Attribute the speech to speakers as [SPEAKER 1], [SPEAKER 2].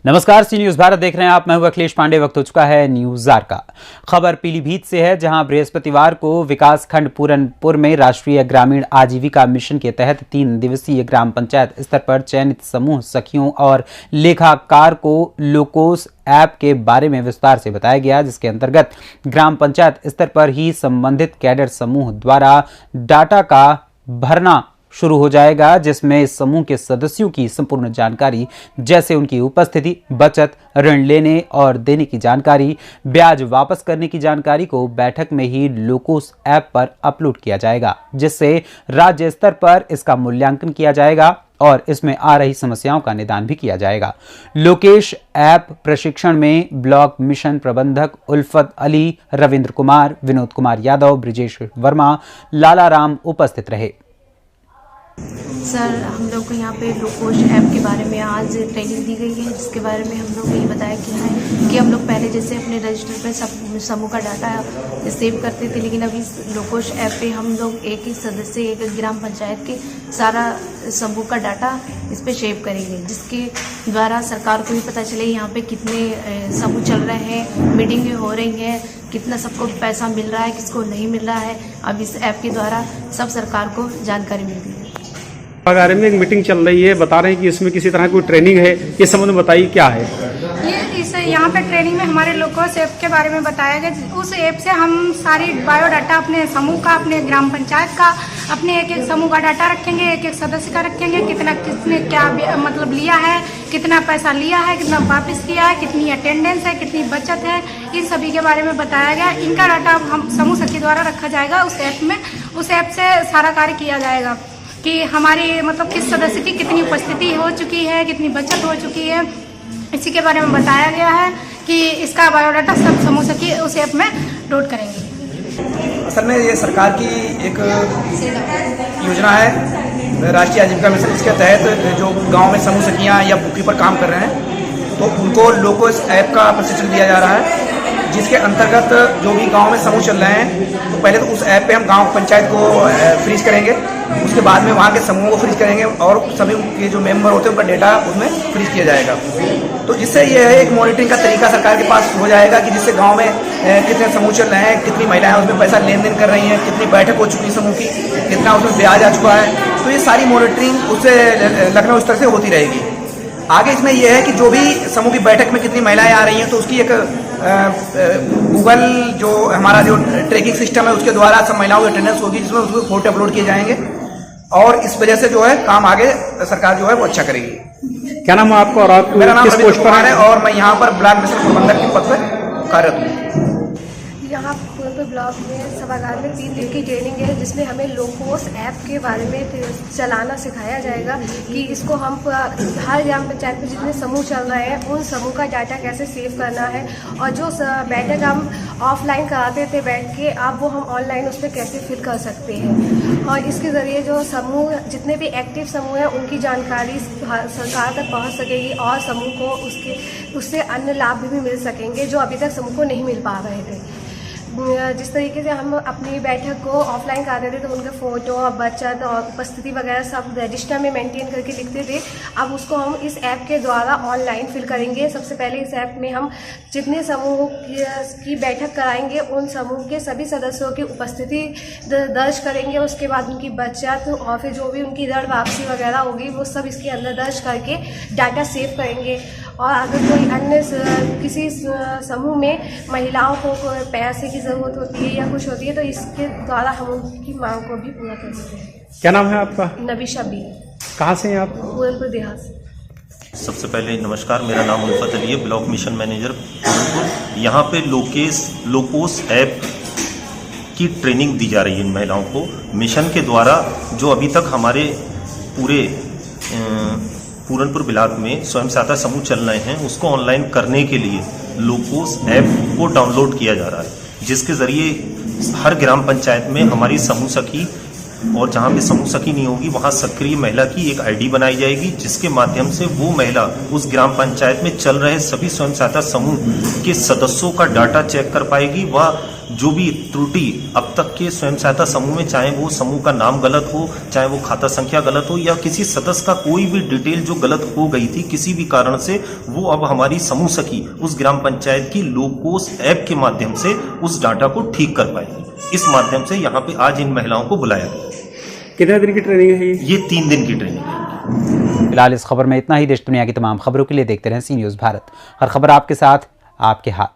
[SPEAKER 1] नमस्कार, सी न्यूज भारत देख रहे हैं आप। मैं हूं अखिलेश पांडे। वक्त हो चुका है न्यूज आर का। खबर पीलीभीत से है, जहां बृहस्पतिवार को विकासखंड पूरनपुर में राष्ट्रीय ग्रामीण आजीविका मिशन के तहत 3 दिवसीय ग्राम पंचायत स्तर पर चयनित समूह सखियों और लेखाकार को लोकोस ऐप के बारे में विस्तार से बताया गया, जिसके अंतर्गत ग्राम पंचायत स्तर पर ही संबंधित कैडर समूह द्वारा डाटा का भरना शुरू हो जाएगा, जिसमें इस समूह के सदस्यों की संपूर्ण जानकारी जैसे उनकी उपस्थिति, बचत, ऋण लेने और देने की जानकारी, ब्याज वापस करने की जानकारी को बैठक में ही लोकोस ऐप पर अपलोड किया जाएगा, जिससे राज्य स्तर पर इसका मूल्यांकन किया जाएगा और इसमें आ रही समस्याओं का निदान भी किया जाएगा। लोकेश ऐप प्रशिक्षण में ब्लॉक मिशन प्रबंधक उल्फत अली, रविंद्र कुमार, विनोद कुमार यादव, ब्रिजेश वर्मा, लाला राम उपस्थित रहे।
[SPEAKER 2] सर, हम लोग को यहाँ पे लोकोस ऐप के बारे में आज ट्रेनिंग दी गई है, जिसके बारे में हम लोग को ये बताया गया है कि हम लोग पहले जैसे अपने रजिस्टर पे सब समूह का डाटा सेव करते थे, लेकिन अभी लोकोस ऐप पे हम लोग एक ही सदस्य, एक ग्राम पंचायत के सारा समूह का डाटा इस पे सेव करेंगे, जिसके द्वारा सरकार को भी पता चले यहाँ पे कितने समूह चल रहे हैं, मीटिंगें हो रही हैं, कितना सबको पैसा मिल रहा है, किसको नहीं मिल रहा है। अब इस ऐप के द्वारा सब सरकार को जानकारी मिल गई है।
[SPEAKER 3] बारे में एक मीटिंग चल रही है, बता रहे हैं कि इसमें किसी तरह कोई ट्रेनिंग है, ये संबंध में बताइए क्या है।
[SPEAKER 4] यहाँ पे ट्रेनिंग में हमारे लोकोस ऐप के बारे में बताया गया। उस ऐप से हम सारी बायोडाटा अपने समूह का, अपने ग्राम पंचायत का, अपने एक एक समूह का डाटा रखेंगे, एक एक सदस्य का रखेंगे, कितना किसने क्या मतलब लिया है, कितना पैसा लिया है, कितना वापस किया है, कितनी अटेंडेंस है, कितनी बचत है, इन सभी के बारे में बताया गया। इनका डाटा हम समूह सखी द्वारा रखा जाएगा उस ऐप में। उस ऐप से सारा कार्य किया जाएगा कि हमारी मतलब किस सदस्य की कितनी उपस्थिति हो चुकी है, कितनी बचत हो चुकी है, इसी के बारे में बताया गया है कि इसका बायोडाटा सब समूह सखी उस ऐप में लोड करेंगे।
[SPEAKER 5] असल में ये सरकार की एक योजना है, राष्ट्रीय आजीविका मिशन। इसके तहत जो गांव में समूह सखियां या बुककीपर काम कर रहे हैं, तो उनको लोकोस ऐप का प्रशिक्षण दिया जा रहा है, जिसके अंतर्गत जो भी गांव में समूह चल रहे हैं, तो पहले तो उस ऐप पे हम गांव पंचायत को फ्रीज करेंगे, उसके बाद में वहाँ के समूह को फ्रीज करेंगे और सभी के जो मेंबर होते हैं उनका डेटा उसमें फ्रीज किया जाएगा। तो जिससे ये है एक मॉनिटरिंग का तरीका सरकार के पास हो जाएगा कि जिससे गांव में कितने समूह चल रहे हैं, कितनी महिलाएं उसमें पैसा लेन देन कर रही हैं, कितनी बैठक हो चुकी है समूह की, कितना उसमें ब्याज आ चुका है। तो ये सारी मॉनिटरिंग उससे लखनऊ स्तर से होती रहेगी। आगे इसमें यह है कि जो भी समूह की बैठक में कितनी महिलाएं आ रही हैं, तो उसकी एक गूगल जो हमारा जो ट्रैकिंग सिस्टम है उसके द्वारा सब महिलाओं की अटेंडेंस होगी, जिसमें उसमें फोटो अपलोड किए जाएंगे और इस वजह से जो है काम आगे सरकार जो है वो अच्छा करेगी।
[SPEAKER 3] क्या नाम है आपका और आप
[SPEAKER 5] मेरा नाम रविंद्र कुमार है और मैं यहाँ पर ब्लॉक मिशन प्रबंधक के पद पर कार्यरत हूँ।
[SPEAKER 6] यहाँ पूरनपुर ब्लॉक में सभागार में 3 दिन की ट्रेनिंग है, जिसमें हमें लोकोस ऐप के बारे में चलाना सिखाया जाएगा कि इसको हम हर ग्राम पंचायत में जितने समूह चल रहे हैं उन समूह का डाटा कैसे सेव करना है, और जो बैठक हम ऑफलाइन कराते थे बैठ के, अब वो हम ऑनलाइन उस पर कैसे फिल कर सकते हैं। और इसके ज़रिए जो समूह जितने भी एक्टिव समूह हैं उनकी जानकारी सरकार तक पहुँच सकेगी और समूह को उससे अन्य लाभ भी मिल सकेंगे जो अभी तक समूह को नहीं मिल पा रहे थे। जिस तरीके से हम अपनी बैठक को ऑफलाइन कराते थे तो उनके फ़ोटो और बचत और उपस्थिति वगैरह सब रजिस्टर में मेंटेन करके लिखते थे, अब उसको हम इस ऐप के द्वारा ऑनलाइन फिल करेंगे। सबसे पहले इस ऐप में हम जितने समूह की बैठक कराएंगे उन समूह के सभी सदस्यों की उपस्थिति दर्ज करेंगे, उसके बाद उनकी बचत और फिर जो भी उनकी ऋण वापसी वगैरह होगी वो सब इसके अंदर दर्ज करके डाटा सेव करेंगे। और अगर कोई अन्य किसी समूह में महिलाओं को पैसे की ज़रूरत होती है या कुछ होती है तो इसके द्वारा हम उनकी मांग को भी पूरा कर सकते हैं।
[SPEAKER 3] क्या नाम है आपका?
[SPEAKER 6] नबीशा बी।
[SPEAKER 3] कहाँ से हैं आप?
[SPEAKER 6] पूरनपुर देहात से।
[SPEAKER 7] सबसे पहले नमस्कार, मेरा नाम उल्फत अली है, ब्लॉक मिशन मैनेजर पूरनपुर। यहाँ पे लोकोस ऐप की ट्रेनिंग दी जा रही है इन महिलाओं को मिशन के द्वारा। जो अभी तक हमारे पूरे पूरनपुर ब्लॉक में स्वयं सहायता समूह चल रहे हैं, उसको ऑनलाइन करने के लिए लोकोस ऐप को डाउनलोड किया जा रहा है, जिसके ज़रिए हर ग्राम पंचायत में हमारी समूह सखी और जहाँ पे समूह सखी नहीं होगी वहाँ सक्रिय महिला की एक आईडी बनाई जाएगी, जिसके माध्यम से वो महिला उस ग्राम पंचायत में चल रहे सभी स्वयं सहायता समूह के सदस्यों का डाटा चेक कर पाएगी। वह जो भी त्रुटि अब तक के स्वयं सहायता समूह में, चाहे वो समूह का नाम गलत हो, चाहे वो खाता संख्या गलत हो, या किसी सदस्य का कोई भी डिटेल जो गलत हो गई थी किसी भी कारण से, वो अब हमारी समूह सखी उस ग्राम पंचायत की लोकोस ऐप के माध्यम से उस डाटा को ठीक कर पाएगी। इस माध्यम से यहाँ पे आज इन महिलाओं को बुलाया गया।
[SPEAKER 3] कितने दिन की ट्रेनिंग है
[SPEAKER 7] ये 3 दिन की ट्रेनिंग है।
[SPEAKER 1] फिलहाल इस खबर में इतना ही। देश दुनिया की तमाम खबरों के लिए देखते रहें सी न्यूज़ भारत। हर खबर आपके साथ, आपके हाथ।